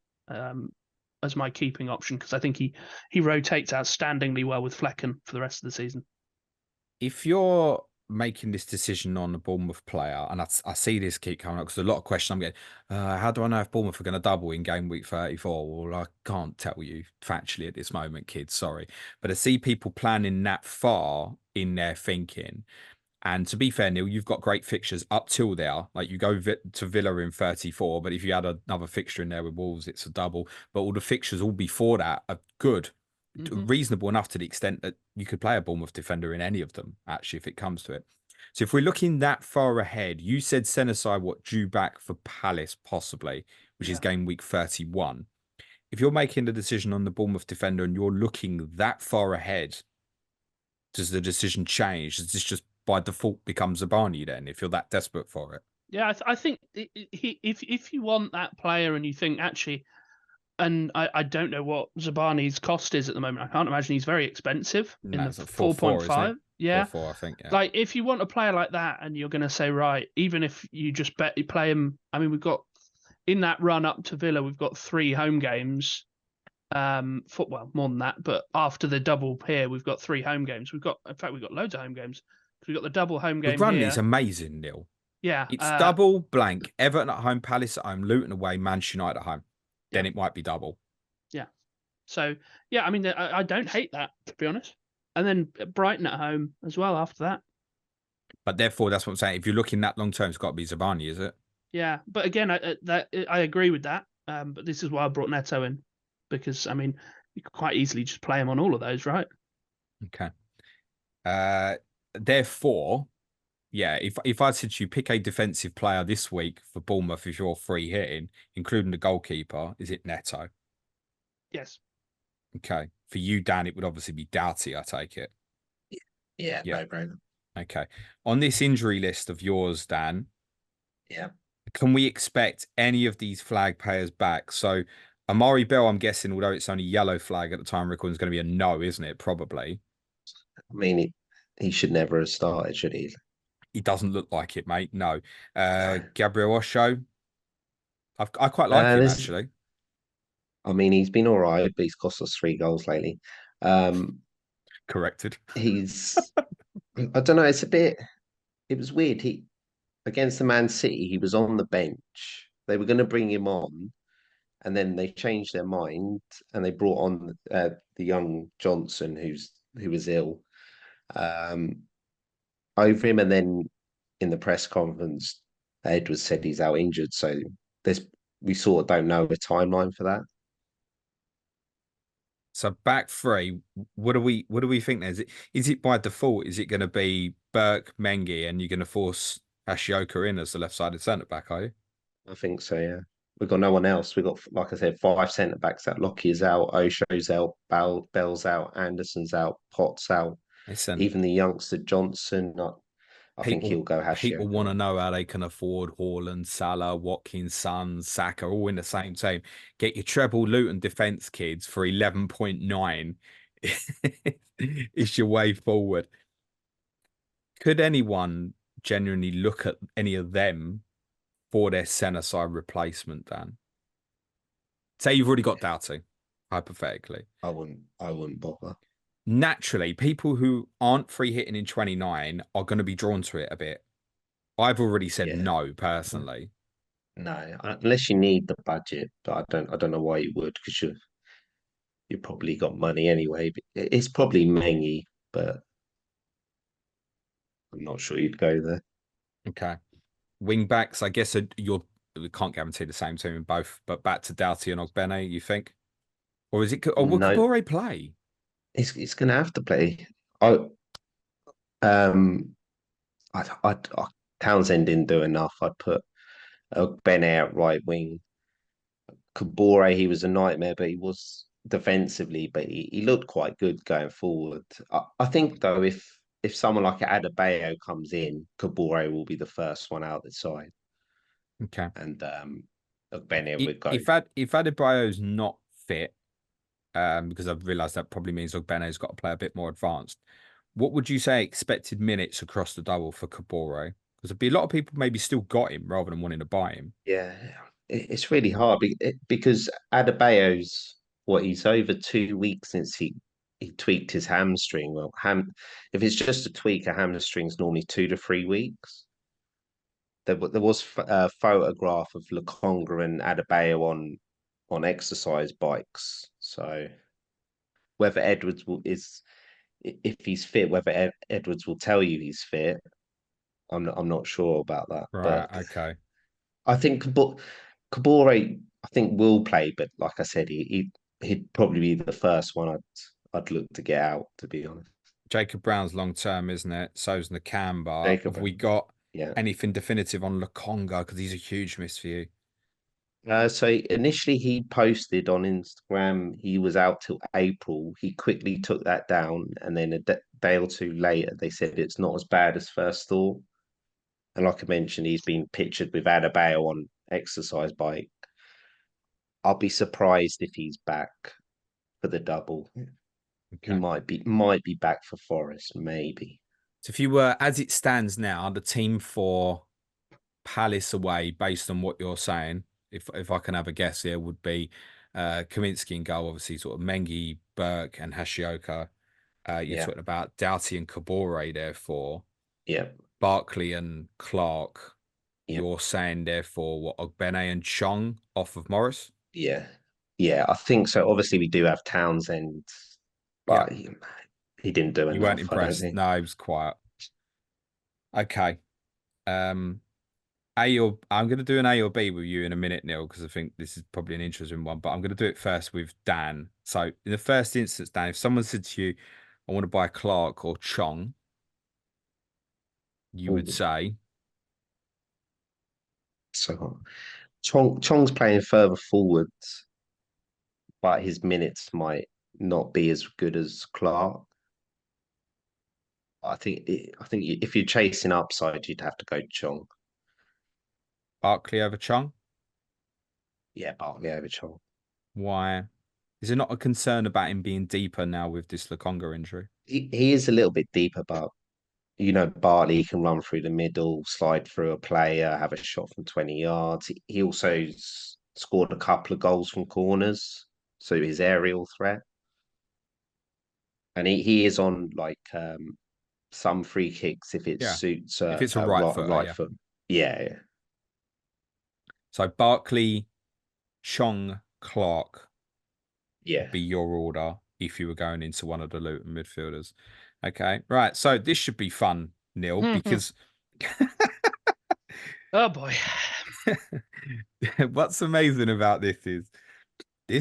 as my keeping option because I think he rotates outstandingly well with Flecken for the rest of the season. If you're making this decision on a Bournemouth player, and I see this keep coming up because a lot of questions I'm getting, how do I know if Bournemouth are going to double in game week 34? Well, I can't tell you factually at this moment, kids, sorry. But I see people planning that far in their thinking. And to be fair, Neil, you've got great fixtures up till there. Like you go to Villa in 34, but if you add another fixture in there with Wolves, it's a double. But all the fixtures all before that are good. Reasonable enough to the extent that you could play a Bournemouth defender in any of them, actually, if it comes to it. So if we're looking that far ahead, you said Senesi due back for Palace, possibly, which is game week 31. If you're making the decision on the Bournemouth defender and you're looking that far ahead, does the decision change? Does this just by default become Zabani then, if you're that desperate for it? Yeah, I think if you want that player and you think actually, and I don't know what Zabani's cost is at the moment. I can't imagine he's very expensive in the 4.5. Yeah, 4.4, I think. Yeah. Like if you want a player like that, and you're going to say right, even if you just play him. I mean, we've got in that run up to Villa, we've got 3 home games. Well, more than that, but after the double here, we've got 3 home games. We've got loads of home games. We've got the double home game. The run here. is amazing, Neil. Yeah, it's double blank. Everton at home, Palace at home, Luton away, Manchester United at home. Then it might be double. Yeah. So, yeah, I mean, I don't hate that, to be honest. And then Brighton at home as well after that. But therefore, that's what I'm saying. If you're looking that long term, it's got to be Zabani, is it? Yeah. But again, I agree with that. But this is why I brought Neto in. Because, I mean, you could quite easily just play him on all of those, right? Okay. Therefore, yeah, if I said to you, pick a defensive player this week for Bournemouth if you're free hitting, including the goalkeeper, is it Neto? Yes. Okay. For you, Dan, it would obviously be Doughty, I take it. Yeah. No brainer. Okay. On this injury list of yours, Dan, yeah, can we expect any of these flag players back? So Amari Bell, I'm guessing, although it's only yellow flag at the time recording, is going to be a no, isn't it? Probably. I mean, he should never have started, should he? He doesn't look like it, mate. No. Gabriel Osho. I quite like him, actually. I mean, he's been all right, but he's cost us 3 goals lately. Corrected. I don't know, it's a bit it was weird. He against the Man City, he was on the bench. They were going to bring him on, and then they changed their mind and they brought on the young Johnson, who was ill, um, over him. And then in the press conference, Edwards said he's out injured. So there's we sort of don't know a timeline for that. So back three, what do we think there? Is it by default? Is it going to be Burke, Mengi, and you're going to force Ashioka in as the left-sided centre back? Are you? I think so. Yeah, we've got no one else. We've got, like I said, five centre backs out. Lockie is out. Osho's out. Bell's out. Anderson's out. Potts out. Listen, Even the youngster Johnson. I think people he'll go people want to Hashioka. know how they can afford Haaland, Salah, Watkins, Son, Saka, all in the same team. Get your treble Luton defence kids for 11.9. It's your way forward. Could anyone genuinely look at any of them for their centre side replacement, Dan? Say you've already got Doughty, hypothetically. I wouldn't bother. Naturally, people who aren't free hitting in 29 are going to be drawn to it a bit. I've already said Yeah. no, personally. No, unless you need the budget, but I don't know why you would, because you probably got money anyway. But it's probably Mengi, but I'm not sure you'd go there. Okay. Wing backs, I guess we can't guarantee the same team in both, but back to Doughty and Ogbene, you think? Or is it, or will No, Kabore play? it's going to have to play. I um I Townsend didn't do enough. I'd put Ben out right wing. Kabore, he was a nightmare, but he was defensively, but he looked quite good going forward. I think though, if someone like Adebayo comes in, Kabore will be the first one out the side, Okay. and Bennett would go. If Adebayo's not fit, because I've realised that probably means Ogbene's got to play a bit more advanced. What would you say expected minutes across the double for Kabore? Because there'd be a lot of people maybe still got him rather than wanting to buy him. Yeah, it's really hard because Adebayo's he's over 2 weeks since he tweaked his hamstring. Well, if it's just a tweak, a hamstring's normally 2 to 3 weeks. There was a photograph of Lokonga and Adebayo on exercise bikes. So whether Edwards is if he's fit, whether Edwards will tell you he's fit, I'm not sure about that. Right. But Okay. I think Kabore, I think will play, but like I said, he'd probably be the first one I'd look to get out. To be honest, Jacob Brown's long term, isn't it? So's Nakamba. Jacob Have we Brown, got yeah. anything definitive on Lokonga? Because he's a huge miss for you. So initially he posted on Instagram he was out till April. He quickly took that down, and then a day or two later they said it's not as bad as first thought. And like I mentioned, he's been pictured with Adebayo on exercise bike. I'll be surprised if he's back for the double. He Okay. might be back for Forest, maybe. So if you were, as it stands now, the team for Palace away, based on what you're saying, if I can have a guess here, would be Kaminsky in goal, obviously, sort of Mengi, Burke, and Hashioka. You're Yeah, talking about Doughty and Kabore, therefore. yeah, Barkley and Clark. yeah, You're saying, therefore, what, Ogbene and Chong off of Morris? yeah, yeah. I think so. Obviously, we do have Townsend, Yeah. but he didn't do You weren't enough, I don't impressed. think. No, he was quiet. Okay. Um, A or I'm going to do an A or B with you in a minute, Neil, because I think this is probably an interesting one. But I'm going to do it first with Dan. So, in the first instance, Dan, if someone said to you, "I want to buy Clark or Chong," you would Ooh. say, So Chong's playing further forwards, but his minutes might not be as good as Clark. I think if you're chasing upside, you'd have to go Chong. Barkley over Chong. Yeah, Barkley over Chong. Why? Is there not a concern about him being deeper now with this Lokonga injury? He is a little bit deeper, but Bartley can run through the middle, slide through a player, have a shot from 20 yards. He also scored a couple of goals from corners, so his aerial threat. And he is on like some free kicks if it Yeah. suits If it's a a right footer, right yeah. foot. Yeah. So Barkley, Chong, Clark Yeah. would be your order if you were going into one of the Luton midfielders. Okay, right. So this should be fun, Neil, because Oh boy. what's amazing about this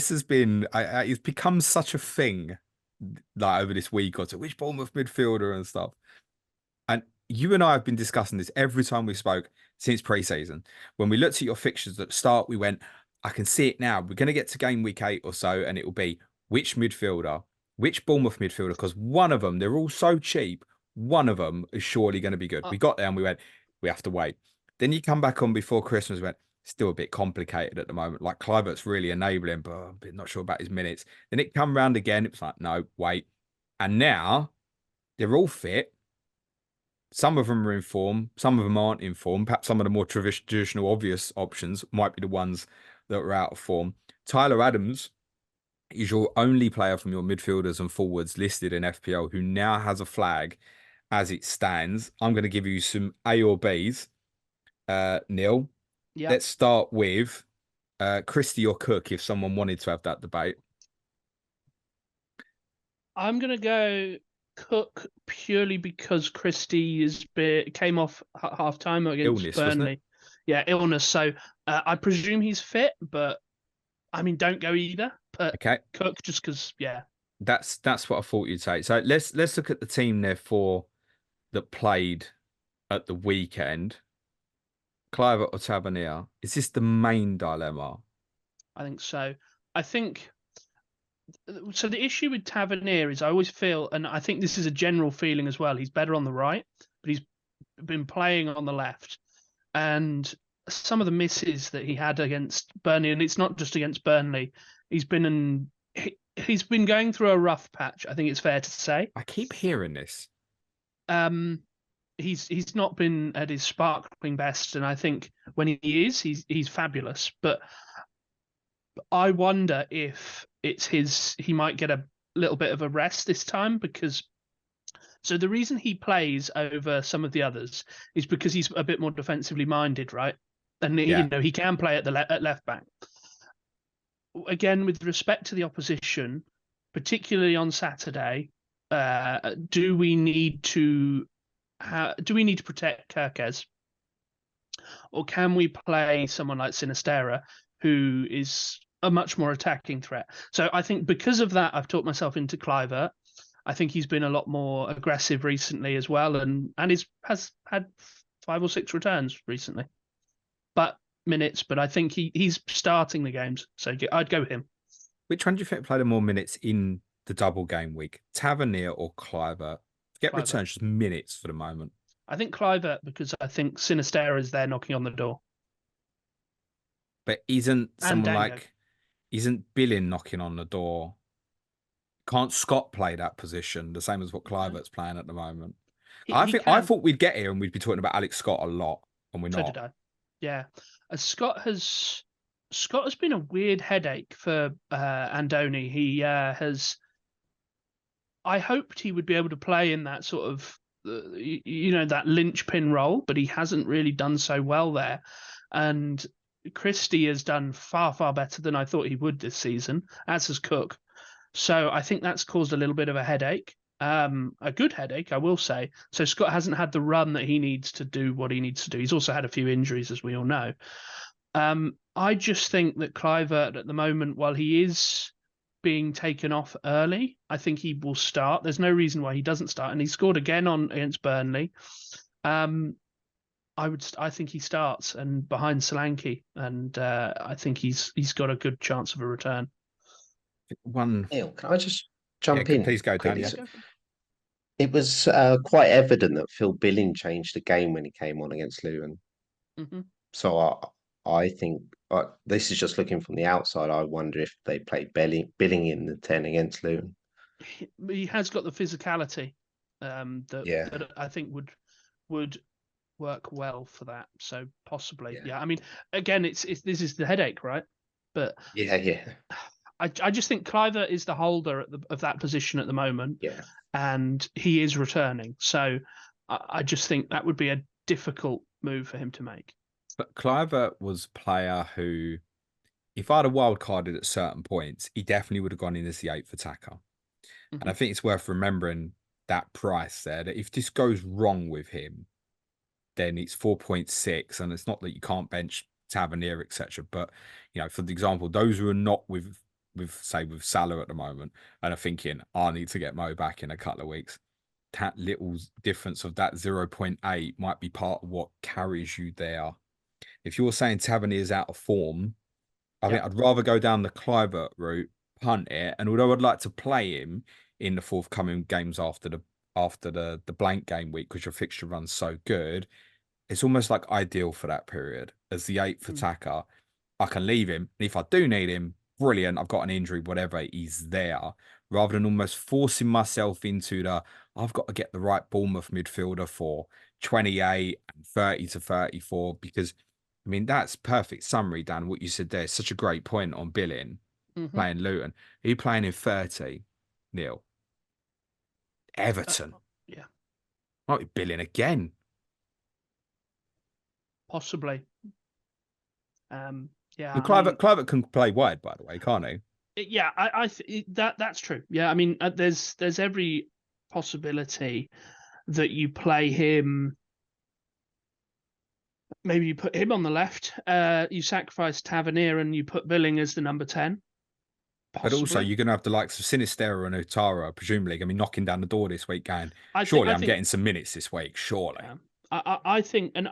has been it's become such a thing like over this week or two. Which Bournemouth midfielder and stuff. And you and I have been discussing this every time we spoke since pre-season. When we looked at your fixtures at the start, we went, I can see it now. We're going to get to game week 8 or so, and it will be which midfielder, which Bournemouth midfielder, because one of them, they're all so cheap. One of them is surely going to be good. We got there and we went, we have to wait. Then you come back on before Christmas, went, still a bit complicated at the moment. Like Kluivert's really enabling, but I'm a bit not sure about his minutes. Then it come round again. It's like, no, wait. And now they're all fit. Some of them are in form, some of them aren't in form. Perhaps some of the more traditional, obvious options might be the ones that are out of form. Tyler Adams is your only player from your midfielders and forwards listed in FPL who now has a flag as it stands. I'm going to give you some A or Bs. Neil, Yeah. let's start with Christie or Cook if someone wanted to have that debate. I'm going to go Cook purely because Christie came off half time against Illness, Burnley. wasn't it? Yeah, illness. So I presume he's fit, but I mean, don't go either. But Okay. Cook just because, yeah. That's what I thought you'd say. So let's look at the team therefore that played at the weekend. Kluivert or Tavernier? Is this the main dilemma? I think so. I think so. The issue with Tavernier is I always feel, and I think this is a general feeling as well, he's better on the right, but he's been playing on the left. And some of the misses that he had against Burnley, and it's not just against Burnley, he's been going through a rough patch, I think it's fair to say. I keep hearing this. He's not been at his sparkling best, and I think when he is, he's fabulous. But I wonder if he might get a little bit of a rest this time because. So the reason he plays over some of the others is because he's a bit more defensively minded, right? And he can play at at left back. Again, with respect to the opposition, particularly on Saturday, do we need to protect Kirkes, or can we play someone like Sinistera, who is a much more attacking threat? So I think because of that, I've talked myself into Kluivert. I think he's been a lot more aggressive recently as well, and has had 5 or 6 returns recently, but I think he's starting the games, so I'd go with him. Which one do you think played more minutes in the double game week? Tavernier or Kluivert? Get returns, just minutes for the moment. I think Kluivert because I think Sinistera is there knocking on the door. But isn't Billing knocking on the door? Can't Scott play that position the same as what Kluivert's playing at the moment? I thought we'd get here and we'd be talking about Alex Scott a lot, and we're not. So did I. Yeah, Scott has been a weird headache for Andoni. He has. I hoped he would be able to play in that sort of that linchpin role, but he hasn't really done so well there. And Christie has done far better than I thought he would this season, as has Cook. So I think that's caused a little bit of a headache, a good headache, I will say. So Scott hasn't had the run that he needs to do what he needs to do. He's also had a few injuries, as we all know. I just think that Kluivert at the moment, while he is being taken off early, I think he will start. There's no reason why he doesn't start, and he scored again against Burnley. I think he starts and behind Solanke, and I think he's got a good chance of a return. Neil, can I just jump in? Please go, Dan. Yeah. It was quite evident that Phil Billing changed the game when he came on against Luton. Mm-hmm. So I think this is just looking from the outside. I wonder if they played Billing in the 10 against Luton. He has got the physicality that I think would work well for that. So possibly, yeah. I mean, again, this is the headache, right? But yeah. I just think Kluivert is the holder of that position at the moment, and he is returning. So I just think that would be a difficult move for him to make. But Kluivert was a player who, if I'd have wildcarded at certain points, he definitely would have gone in as the 8th attacker. And I think it's worth remembering that price there, that if this goes wrong with him, then it's 4.6. And it's not that you can't bench Tavernier, etc. But, you know, for the example, those who are not with Salah at the moment and are thinking, I need to get Mo back in a couple of weeks, that little difference of that 0.8 might be part of what carries you there. If you're saying Tavernier is out of form, I think I'd rather go down the Kluivert route, punt it, and although I'd like to play him in the forthcoming games after the blank game week because your fixture run's so good, it's almost like ideal for that period. As the 8th attacker, I can leave him, and if I do need him, brilliant, I've got an injury, whatever, he's there, rather than almost forcing myself into I've got to get the right Bournemouth midfielder for 28 and 30 to 34, because I mean, that's perfect summary, Dan, what you said there. Such a great point on Billing playing Luton. Are you playing in 30, Neil? Everton. Might be Billing again. Possibly. And Kluivert can play wide, by the way, can't he? Yeah, that's true. Yeah, I mean, there's every possibility that you play him. Maybe you put him on the left. You sacrifice Tavernier and you put Billing as the number 10. Possibly. But also, you're going to have the likes of Sinistera and Utara, presumably, going to be knocking down the door this week, going, surely I'm getting some minutes this week, surely. Yeah. I think, and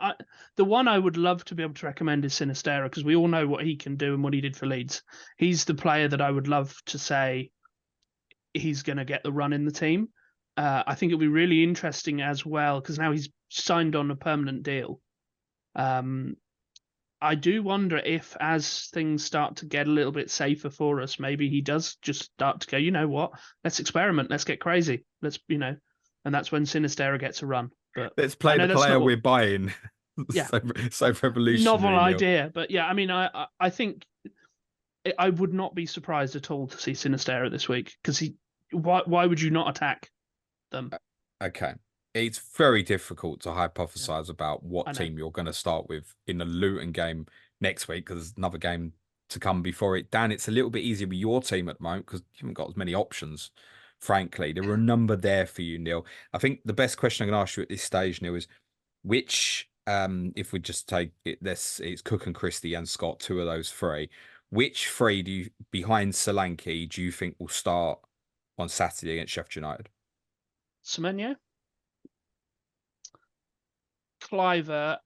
the one I would love to be able to recommend is Sinistera, because we all know what he can do and what he did for Leeds. He's the player that I would love to say he's going to get the run in the team. I think it'll be really interesting as well, because now he's signed on a permanent deal. I do wonder if, as things start to get a little bit safer for us, maybe he does just start to go, you know what, let's experiment, let's get crazy, and that's when Sinistera gets a run. But let's play the player we're buying. Yeah, so revolutionary. Novel idea, but yeah, I mean, I think I would not be surprised at all to see Sinistera this week, because why would you not attack them? Okay. It's very difficult to hypothesize about what team you're going to start with in the Luton game next week, because there's another game to come before it. Dan, it's a little bit easier with your team at the moment because you haven't got as many options, frankly. There are a number there for you, Neil. I think the best question I can ask you at this stage, Neil, is which, if we just take it, it's Cook and Christie and Scott, 2 of those 3. Which 3 do you, behind Solanke, do you think will start on Saturday against Sheffield United? Semenyo, Kluivert.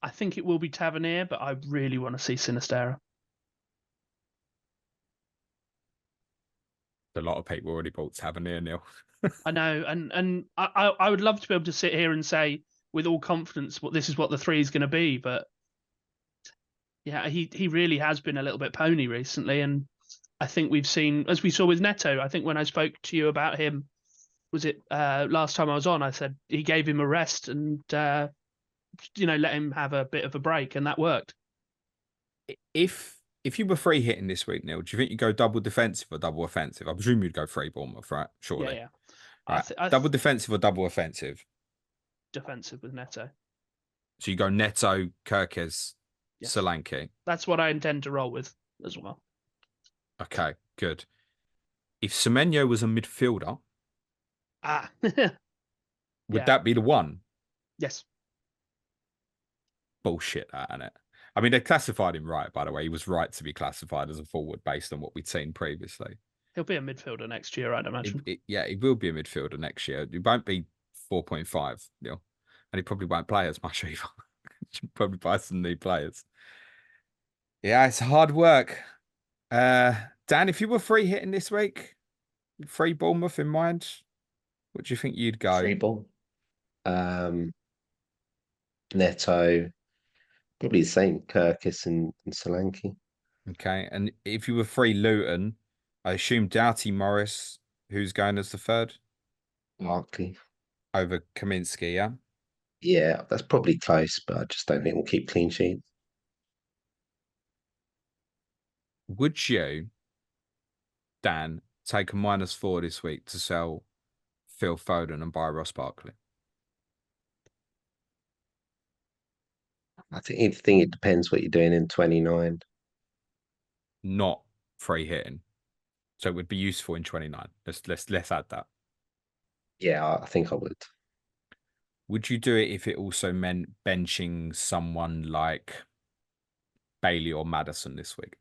I think it will be Tavernier, but I really want to see Sinistera. A lot of people already bought Tavernier, Neil. I know, and I would love to be able to sit here and say with all confidence this is what the 3 is going to be, but yeah, he really has been a little bit pony recently, and I think we've seen, as we saw with Neto, I think when I spoke to you about him, was it last time I was on, I said he gave him a rest and let him have a bit of a break, and that worked. If you were free hitting this week, Neil, do you think you'd go double defensive or double offensive? I presume you'd go free Bournemouth, right? Surely. Yeah. Right. Double defensive or double offensive? Defensive with Neto. So you go Neto, Kirkes, Solanke. That's what I intend to roll with as well. Okay, good. If Semenyo was a midfielder, would that be the one? Yes. Bullshit, that, isn't it? I mean, they classified him right, by the way. He was right to be classified as a forward based on what we'd seen previously. He'll be a midfielder next year, I'd imagine. He will be a midfielder next year. He won't be 4.5, Neil. And he probably won't play as much either. Should probably buy some new players. Yeah, it's hard work. Dan, if you were free hitting this week, free Bournemouth in mind, what do you think you'd go? Free ball. Neto, probably the same, Kirkes and Solanke. Okay, and if you were free Luton, I assume Doughty, Morris, who's going as the 3rd? Barkley. Over Kaminsky, yeah? Yeah, that's probably close, but I just don't think we'll keep clean sheets. Would you, Dan, take a -4 this week to sell Phil Foden and buy Ross Barkley? I think it depends what you're doing in 29. Not free hitting. So it would be useful in 29. Let's add that. Yeah, I think I would. Would you do it if it also meant benching someone like Bailey or Maddison this week?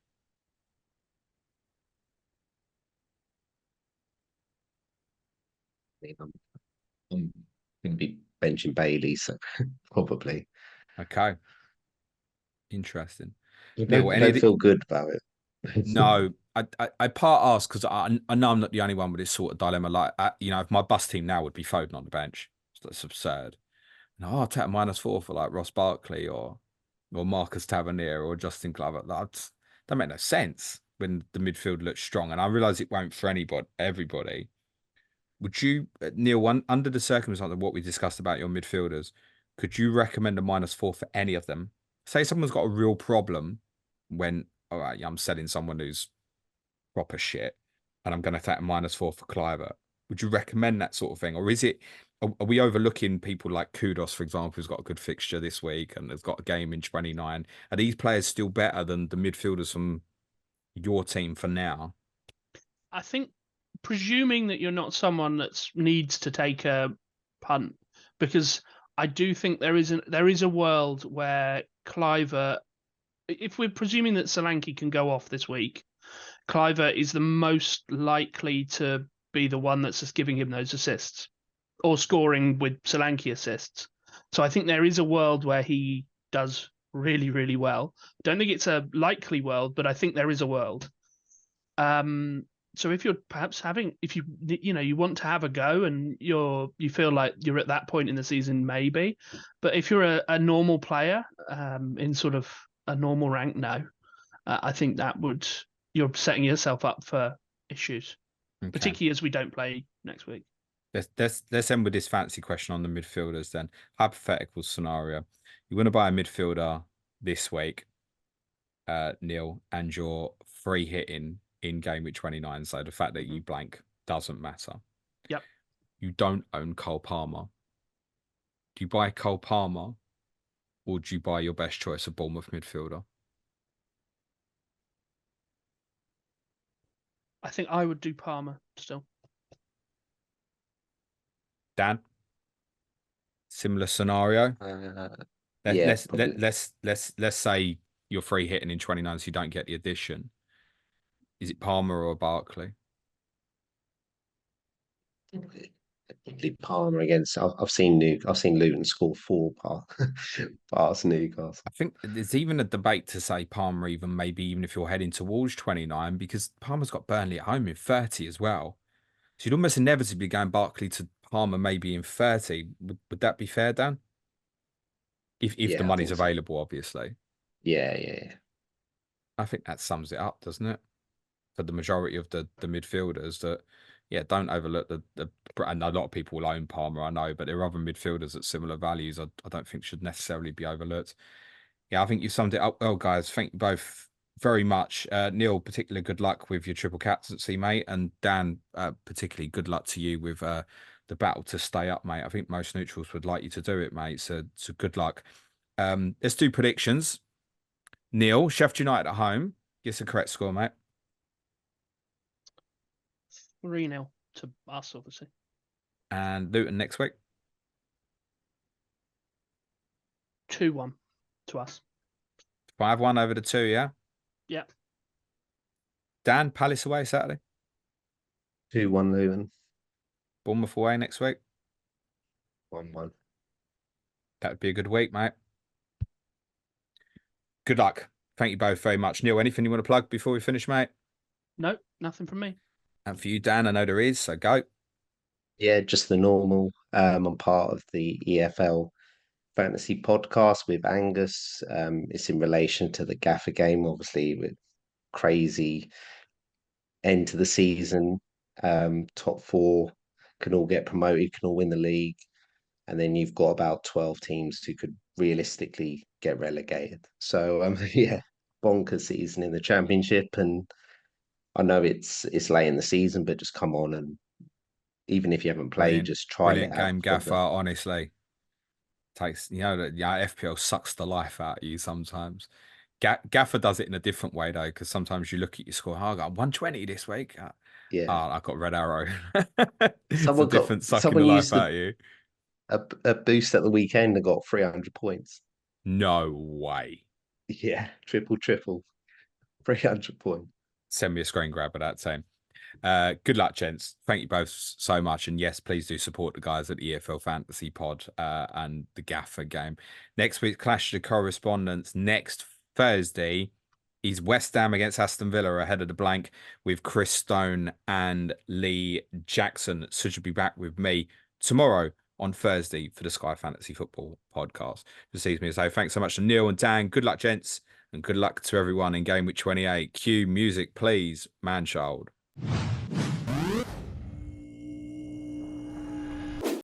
I mean, I'm going to be benching Bailey, so probably. Okay. Interesting. I Neil, don't feel good about it. No, I part ask because I know I'm not the only one with this sort of dilemma. Like, if my bus team now would be Foden on the bench, that's absurd. No, I'll take a -4 for like Ross Barkley or Marcus Tavernier or Justin Kluivert. That make no sense when the midfield looks strong. And I realise it won't for everybody. Would you, Neil, under the circumstances of what we discussed about your midfielders, could you recommend a -4 for any of them? Say someone's got a real problem when, all right, I'm selling someone who's proper shit and I'm going to take a -4 for Kluivert. Would you recommend that sort of thing? Or are we overlooking people like Kudos, for example, who's got a good fixture this week and has got a game in 29? Are these players still better than the midfielders from your team for now? I think, presuming that you're not someone that needs to take a punt, because I do think there is a world where Kluivert, if we're presuming that Solanke can go off this week, Kluivert is the most likely to be the one that's just giving him those assists or scoring with Solanke assists. So I think there is a world where he does really, really well. Don't think it's a likely world, but I think there is a world. So if you're perhaps if you want to have a go and you feel like you're at that point in the season, maybe, but if you're a normal player in sort of a normal rank, no, I think you're setting yourself up for issues, particularly as we don't play next week. Let's end with this fancy question on the midfielders then. Hypothetical scenario. You want to buy a midfielder this week, Neil, and you're free hitting in game week 29. So the fact that you blank doesn't matter. Yep. You don't own Cole Palmer. Do you buy Cole Palmer or do you buy your best choice of Bournemouth midfielder? I think I would do Palmer still. Dan? Similar scenario? Yeah, let's say you're free hitting in 29 so you don't get the addition. Is it Palmer or Barkley? probably Palmer against. I've seen Luton score 4 past Newcastle. I think there's even a debate to say Palmer even if you're heading towards 29 because Palmer's got Burnley at home in 30 as well. So you'd almost inevitably going Barkley to Palmer maybe in 30. Would that be fair, Dan? If the money's available, obviously. Yeah. I think that sums it up, doesn't it? For the majority of the midfielders that, yeah, don't overlook and a lot of people will own Palmer, I know, but there are other midfielders at similar values I don't think should necessarily be overlooked. Yeah, I think you summed it up well, guys. Thank you both very much. Neil, particularly good luck with your triple captaincy, mate. And Dan, particularly good luck to you with the battle to stay up, mate. I think most neutrals would like you to do it, mate. So good luck. Let's do predictions. Neil, Sheffield United at home. Guess the correct score, mate. 3-0 to us, obviously. And Luton next week. 2-1 to us. 5-1 over the 2, yeah? Yeah. Dan, Palace away Saturday. 2-1 Luton. Bournemouth away next week. 1-1. That would be a good week, mate. Good luck. Thank you both very much. Neil, anything you want to plug before we finish, mate? No, nothing from me. And for you, Dan, I know there is, so go. Yeah, just the normal. I'm part of the EFL fantasy podcast with Angus. It's in relation to the Gaffer game, obviously, with crazy end to the season. Top 4 can all get promoted, can all win the league. And then you've got about 12 teams who could realistically get relegated. So, yeah, bonkers season in the Championship, and I know it's late in the season, but just come on and even if you haven't played, just trial it Brilliant out. game, Gaffer. Honestly, takes FPL sucks the life out of you sometimes. Gaffer does it in a different way though, because sometimes you look at your score. Oh, I got 120 this week. Yeah, I got red arrow. It's a someone different sucking the someone life used out of you. a boost at the weekend and got 300 points. No way. Yeah, triple, 300 points. Send me a screen grab of that same. Good luck, gents. Thank you both so much. And yes, please do support the guys at the EFL Fantasy Pod and the Gaffer game. Next week, Clash of the Correspondents. Next Thursday is West Ham against Aston Villa ahead of the blank with Chris Stone and Lee Jackson. So should be back with me tomorrow on Thursday for the Sky Fantasy Football Podcast. Just sees me to say thanks so much to Neil and Dan. Good luck, gents. And good luck to everyone in Game Week 28. Cue music, please, man-child.